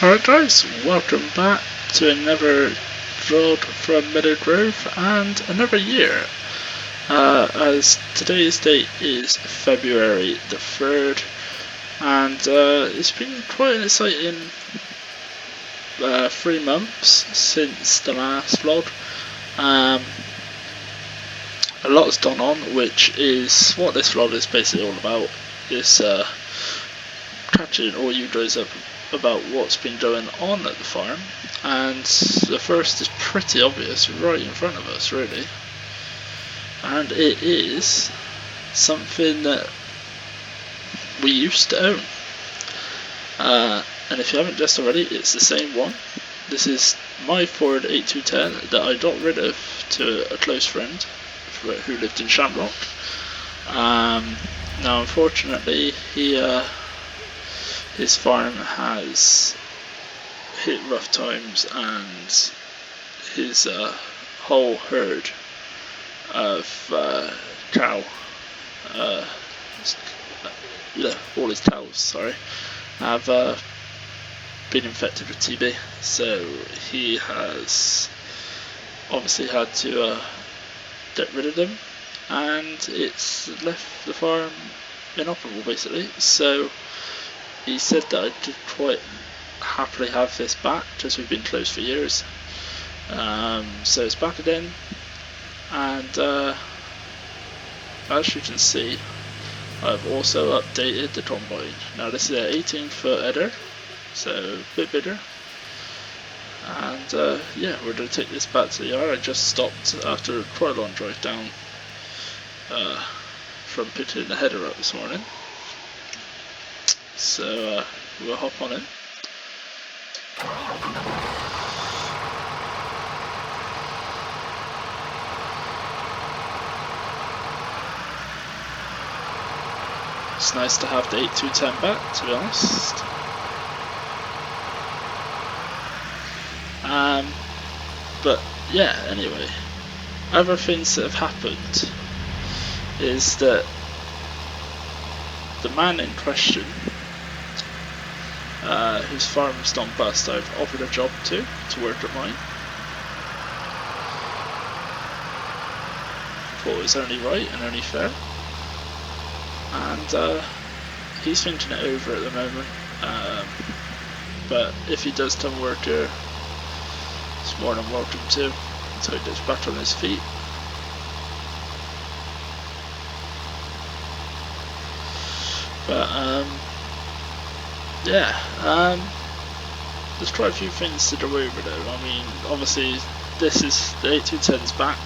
Alright guys, welcome back to another vlog from MeadowGrove and another year. As today's date is February the 3rd, and it's been quite an exciting 3 months since the last vlog. A lot's gone on, which is what this vlog is basically all about. It's catching all you guys up about what's been going on at the farm, and the first is pretty obvious right in front of us really, and it is something that we used to own, and if you haven't guessed already, it's the same one. This is my Ford 8210 that I got rid of to a close friend who lived in Shamrock. Now unfortunately his farm has hit rough times, and his whole herd of all his cows, have been infected with TB. So he has obviously had to get rid of them, and it's left the farm inoperable basically. So he said that I could quite happily have this back, because we've been closed for years. So it's back again, and as you can see, I've also updated the combine. Now this is an 18-foot header, so a bit bigger. And yeah, we're going to take this back to the yard. I just stopped after quite a long drive down from picking the header up this morning. So we'll hop on in. It's nice to have the 8210 back, to be honest. But yeah, anyway, other things that have happened is that the man in question, whose farm's gone bust, I've offered a job to work at mine. Thought it was only right and only fair, and he's thinking it over at the moment. But if he does come work here, it's more than welcome to, until he gets back on his feet. But yeah, there's quite a few things to go over though. I mean, obviously this is the 8210's back.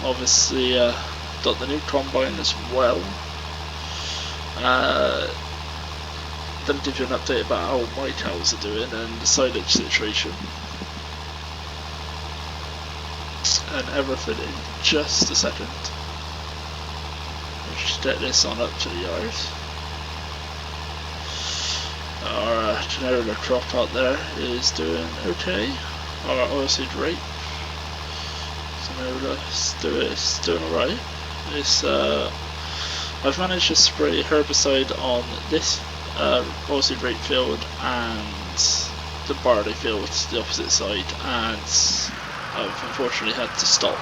Obviously got the new combine as well. Then give you an update about how my cows are doing and the silage situation and everything in just a second. Let's just get this on up to the yard. Our canola crop out there is doing okay. Our oilseed rape, canola, is doing alright. It's I've managed to spray herbicide on this oilseed rape field and the barley field, the opposite side, and I've unfortunately had to stop,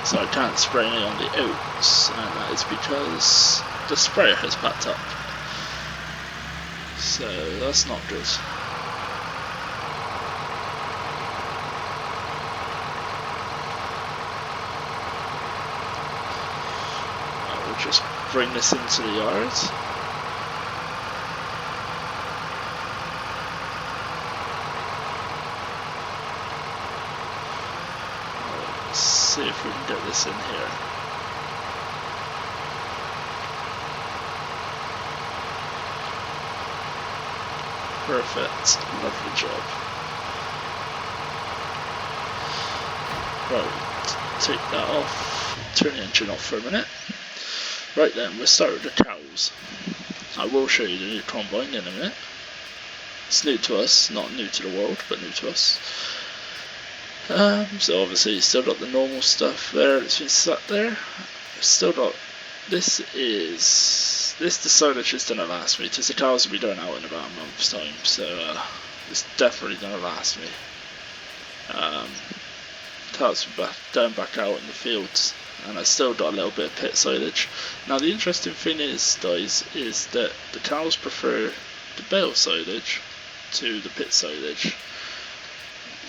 so I can't spray any on the oats, and that is because the sprayer has packed up, so that's not good. I will just bring this into the yard. See if we can get this in here. Perfect, lovely job. Right, take that off, turn the engine off for a minute. Right then, we'll start with the cows. I will show you the new combine in a minute. It's new to us, not new to the world, but new to us. So obviously still got the normal stuff there that's been sat there. Still got the silage is gonna last me, because the cows will be going out in about a month's time, so it's definitely gonna last me. Cows will be going back out in the fields, and I still got a little bit of pit silage. Now the interesting thing is, guys, is that the cows prefer the bale silage to the pit silage,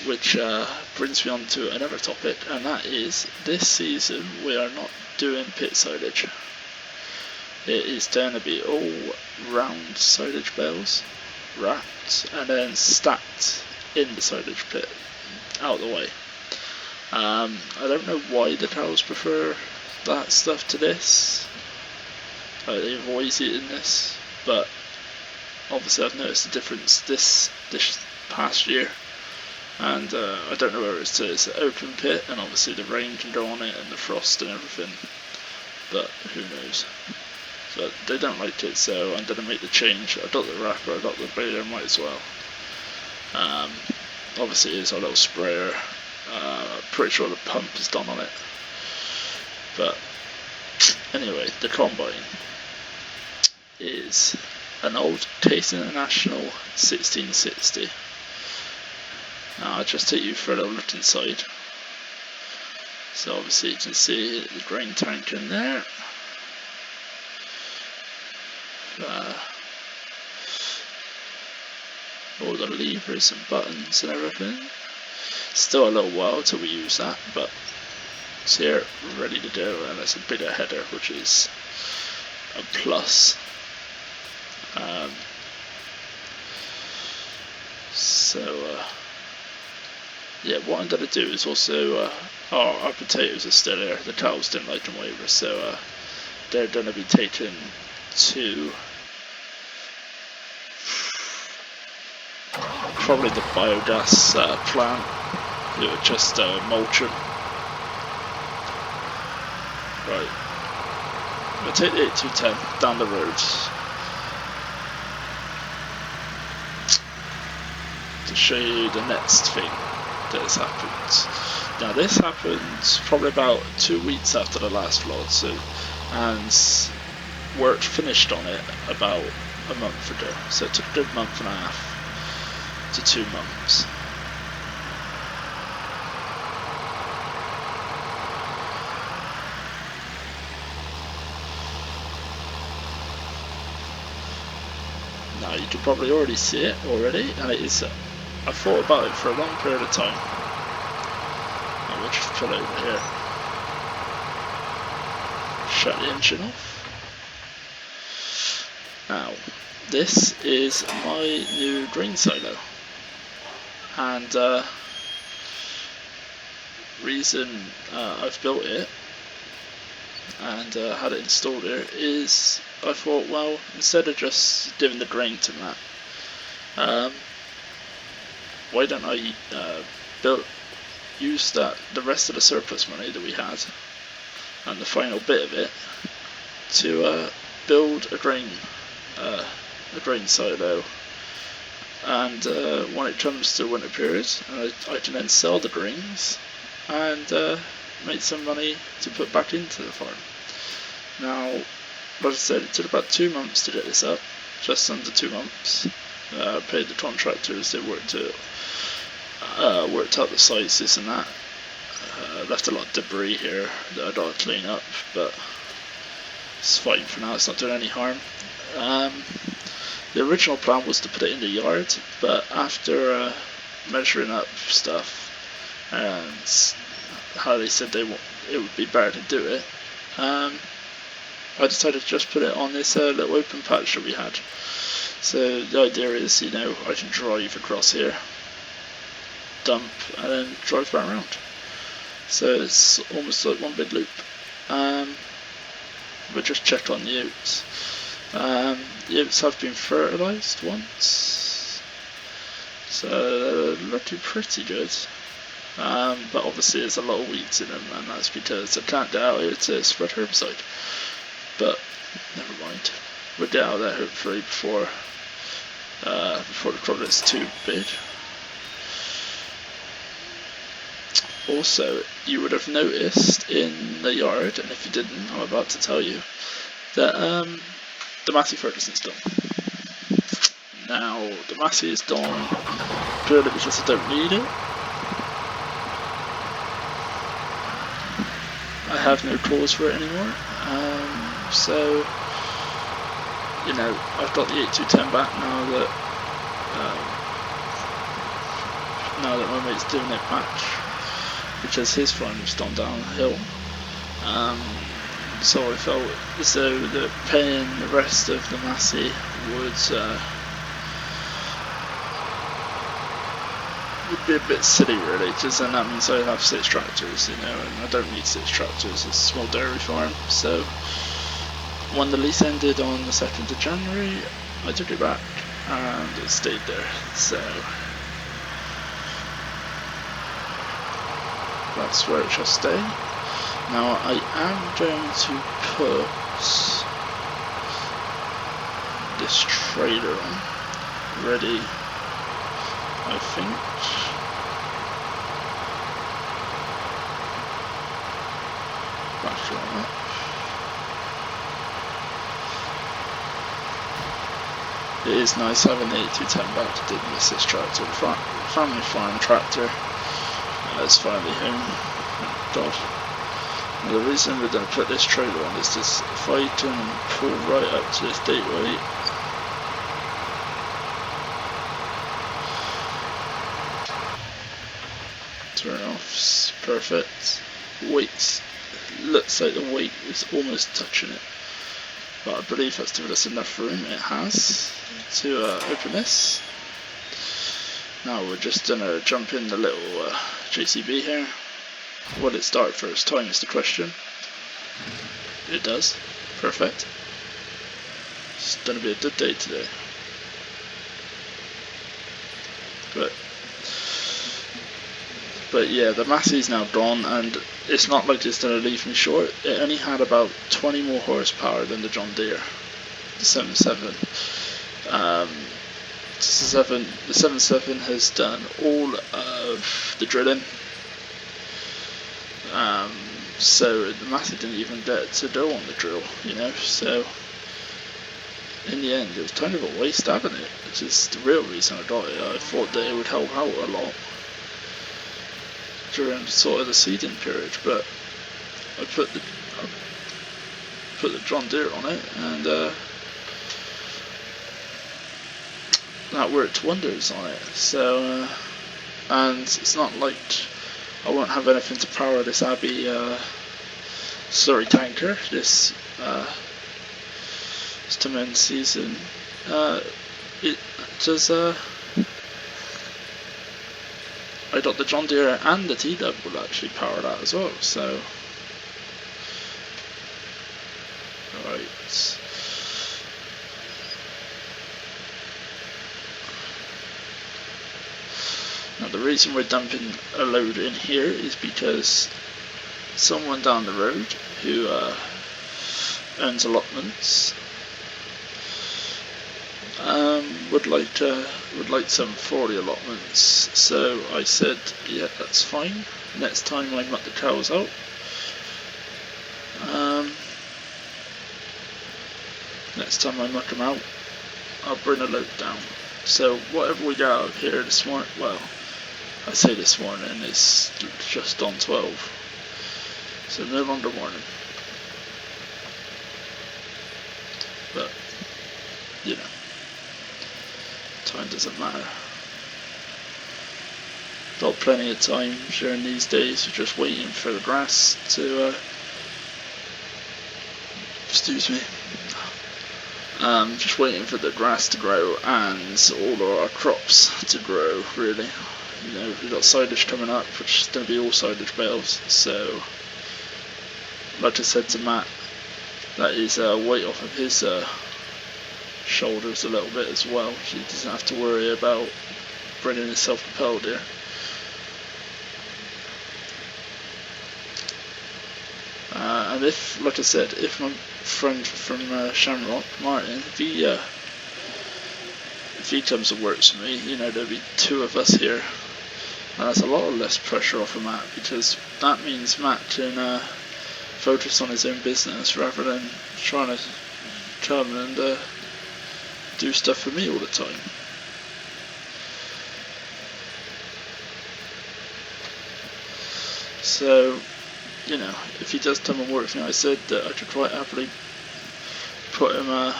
which brings me on to another topic, and that is this season we are not doing pit silage. It is going to be all round silage bales, wrapped and then stacked in the silage pit, out of the way. I don't know why the cows prefer that stuff to this. They've always eaten this, but obviously I've noticed a difference this past year. And I don't know whether it's an open pit, and obviously the rain can go on it and the frost and everything, but who knows. But they don't like it, so I'm going to make the change. I got the wrapper, I got the baler, might as well. Obviously it is a little sprayer. Pretty sure the pump is done on it. But anyway, the combine is an old Case International 1660. Now I'll just take you for a little look inside. So obviously you can see the grain tank in there. All the levers and buttons and everything. Still a little while till we use that, but it's here, ready to go, and there's a bigger header, which is a plus. Yeah, what I'm going to do is also, our potatoes are still here. The cows didn't like them either, so they're going to be taken to probably the biogas plant. It would just mulch them. Right, I'm going to take the 8210 down the road to show you the next thing that has happened. Now this happened probably about 2 weeks after the last vlog, and work finished on it about a month ago, so it took a good month and a half to 2 months. Now you can probably already see it already, and it is. I thought about it for a long period of time. I will just pull over here, shut the engine off. Now, this is my new grain silo, and reason I've built it and had it installed here is I thought, well, instead of just giving the grain to Matt, why don't I use the rest of the surplus money that we had and the final bit of it to build a grain silo, and when it comes to winter period, I can then sell the grains and make some money to put back into the farm. Now, like I said, it took about 2 months to get this up, just under 2 months. Paid the contractors, they worked out the sizes and that. Left a lot of debris here that I got to clean up, but it's fine for now, it's not doing any harm. The original plan was to put it in the yard, but after measuring up stuff and how they said it would be better to do it, I decided to just put it on this little open patch that we had. So the idea is, I can drive across here, dump, and then drive back around. So it's almost like one big loop. We'll just check on the oats. The oats have been fertilised once, so they're looking pretty good. But obviously there's a lot of weeds in them, and that's because I can't get out here to spread herbicide. But never mind, we'll get out there hopefully before the crop is too big. Also, you would have noticed in the yard, and if you didn't, I'm about to tell you, that the Massey fertilizant's done. Now, the Massey is done purely because I don't need it. I have no claws for it anymore. So, you know, I've got the 8210 back now that my mate's doing it match, because his farm's gone downhill. So I felt as though that paying the rest of the Massey would be a bit silly, really, because then that means I have 6 tractors, you know, and I don't need 6 tractors. It's a small dairy farm. So when the lease ended on the 2nd of January, I took it back and it stayed there. So that's where it shall stay. Now I am going to put this trailer on, ready, I think. Battery on that. It is nice having the 8210 back. I did miss this tractor, family farm tractor. It's finally home. Thank God. Now the reason we're going to put this trailer on is this: if I can pull right up to this date weight, turn off, perfect. Weight, looks like the weight is almost touching it, but I believe that's to give us enough room. It has to open this. Now we're just going to jump in the little JCB here. Will it start first time is the question. It does. Perfect. It's going to be a good day today. But yeah, the Massey's now gone, and it's not like it's going to leave me short. It only had about 20 more horsepower than the John Deere, the 7.7. The 7.7 has done all of the drilling. So the Massey didn't even get to go on the drill, you know. So in the end, it was kind of a waste having it, which is the real reason I got it. I thought that it would help out a lot during sort of the seeding period, but I put the John Deere on it, and that worked wonders on it. So and it's not like I won't have anything to power this Abbey slurry tanker this to end season. It does. I got the John Deere and the T-Dub will actually power that as well. So, right. Now the reason we're dumping a load in here is because someone down the road who owns allotments would like some for the allotments. So I said, yeah, that's fine. Next time I muck the cows out, next time I muck them out, I'll bring a load down. So whatever we get out of here this morning, well, I say this morning, it's just on 12, so no longer morning. But you know, time doesn't matter. Got plenty of time during these days. We're just waiting for the grass to excuse me. Just waiting for the grass to grow and all of our crops to grow, really. You know, we've got silage coming up, which is going to be all silage bales. So, like I said to Matt, that is weight off of his shoulders a little bit as well. He doesn't have to worry about bringing himself propelled here. And if, like I said, if my friend from Shamrock, Martin, if he comes and works for me, you know, there'll be 2 of us here And that's a lot less pressure off of Matt, because that means Matt can focus on his own business rather than trying to come and do stuff for me all the time. So, you know, if he does come and work for me, I said that I could quite happily put him up.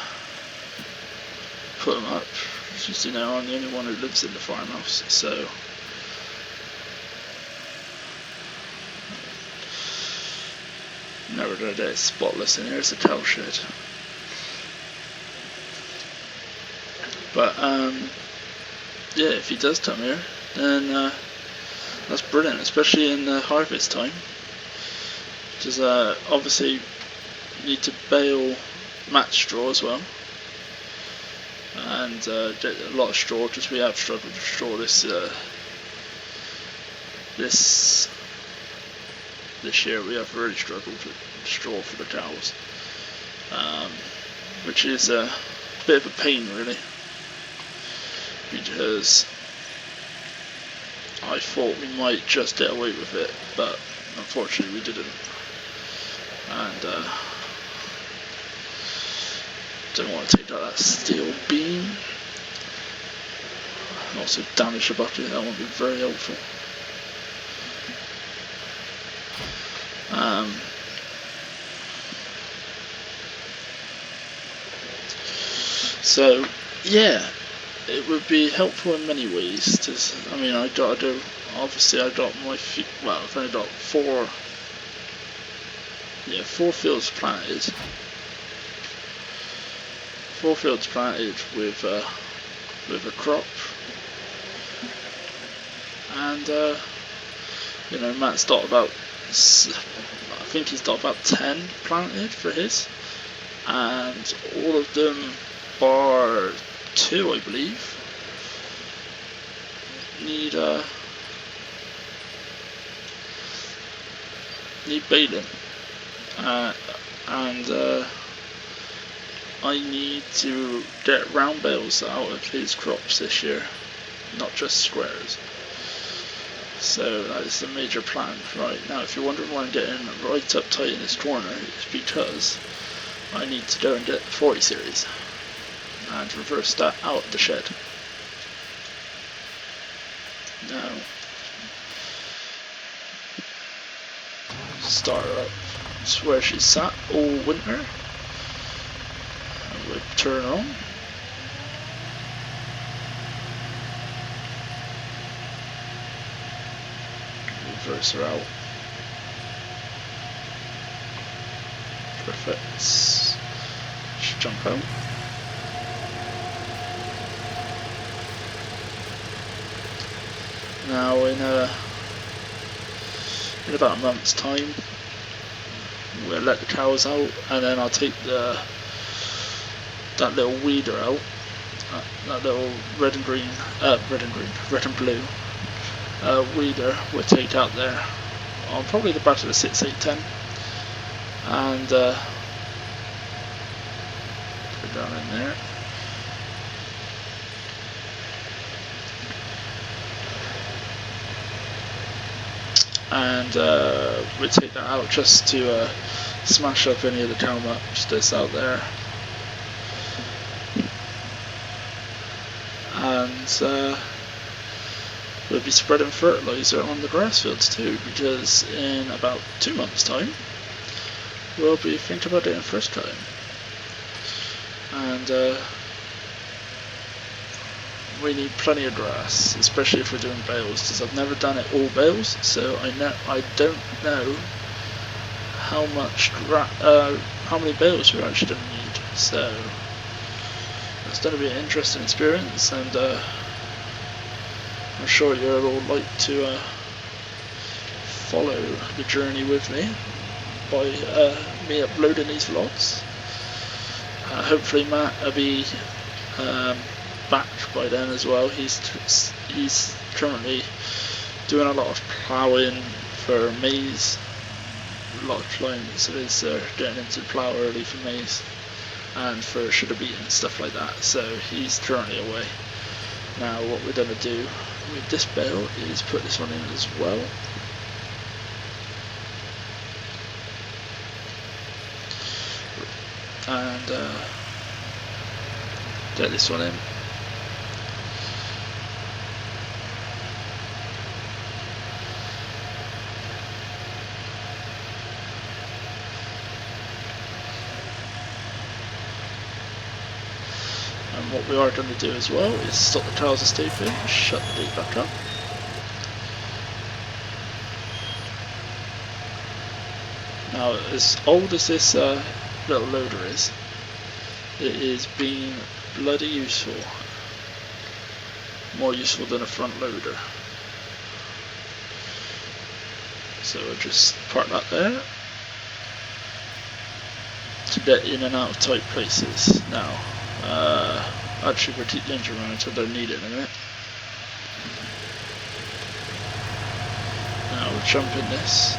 Just, you know, I'm the only one who lives in the farmhouse, so never know that it's spotless in here. It's a cow shed. But yeah, if he does come here, then that's brilliant, especially in harvest time. Because obviously you need to bale mat straw as well, and get a lot of straw, because we have struggled with straw this year. We have really struggled with straw for the cows, which is a bit of a pain really, because I thought we might just get away with it, but unfortunately we didn't. And don't want to take out that steel beam. Also damage the bucket, that won't be very helpful. So yeah, it would be helpful in many ways. I mean, I got my well, I've only got four fields planted. 4 fields planted with a crop, and you know, Matt's got about, I think he's got about 10 planted for his, and all of them bar 2, I believe, need baling, and I need to get round bales out of his crops this year, not just squares. So that is the major plan. Right now, if you're wondering why I'm getting right up tight in this corner, it's because I need to go and get the 40 series and reverse that out of the shed. Now, start her up. It's where she sat all winter. And we'll turn on. Reverse her out. Perfect. Should jump out. Now in about a month's time, we'll let the cows out, and then I'll take that little weeder out, that little red and blue weeder we'll take out there on probably the back of the 6810, and put it down in there. And we take that out just to smash up any of the cow much that's out there, and we'll be spreading fertilizer on the grass fields too, because in about 2 months' time we'll be thinking about doing first cutting, and we need plenty of grass, especially if we're doing bales, because I've never done it all bales, so I don't know how many bales we're actually going to need. So it's going to be an interesting experience, and I'm sure you'll all like to follow the journey with me by me uploading these vlogs. Hopefully Matt will be back by then as well. He's currently doing a lot of ploughing for maize. A lot of clients of his are getting into plough early for maize and for sugar beet and stuff like that, so he's currently away. Now what we're going to do with this bale is put this one in as well. And get this one in. And what we are going to do as well is stop the tiles escaping, shut the gate back up. Now, as old as this little loader is, it is being bloody useful. More useful than a front loader. So we'll just park that there to get in and out of tight places. Now, actually we'll keep the engine running until they're needed in a minute. Now we'll jump in this.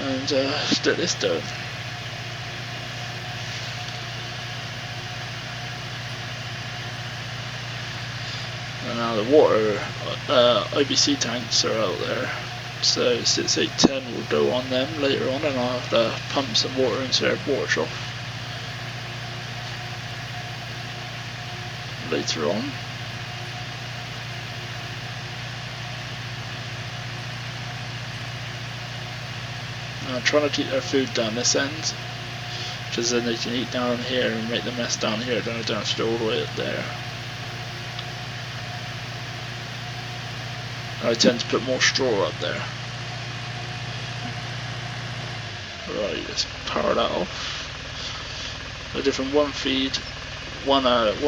And get this done. And now the water IBC tanks are out there, so 6, 8, 10 will go on them later on, and I'll have to pump some water into their water trough later on. I'm trying to keep their food down this end, because then they can eat down here and make the mess down here, then I don't have to go all the way up there. I tend to put more straw up there. Right, let's power that off. I did from one feed, one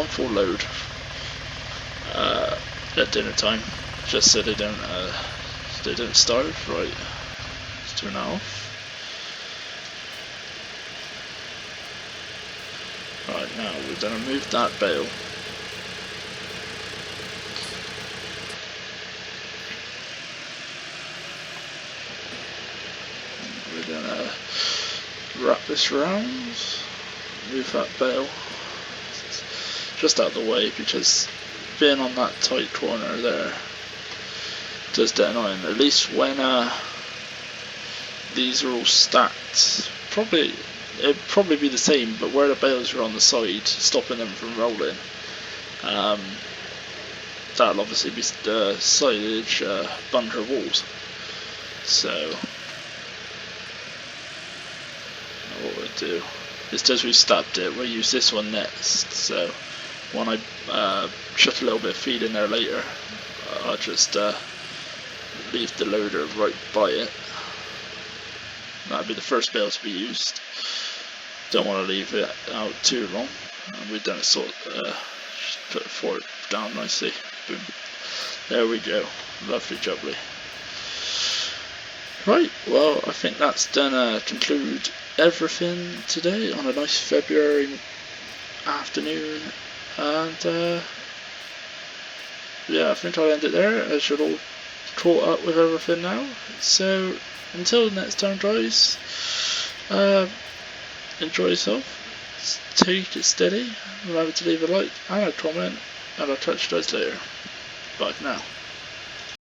full load at dinner time, just so they don't starve. Right, let's turn that off. Right, now we're going to move that bale. We're going to wrap this around, move that bale just out of the way, because being on that tight corner there does get annoying. At least when these are all stacked, it'd probably be the same, but where the bales are on the side, stopping them from rolling, that'll obviously be the silage bunker walls. So what we'll do is, as we stabbed it, we'll use this one next. So when I chuck a little bit of feed in there later, I'll just leave the loader right by it. That'll be the first bale to be used. Don't want to leave it out too long. And we've done it put the fork down nicely. Boom. There we go. Lovely jubbly. Right, well, I think that's done conclude everything today on a nice February afternoon. And yeah, I think I'll end it there, as you're all caught up with everything now. So until next time, guys, enjoy yourself, take it steady, remember to leave a like and a comment, and I'll catch you guys later. Bye for now.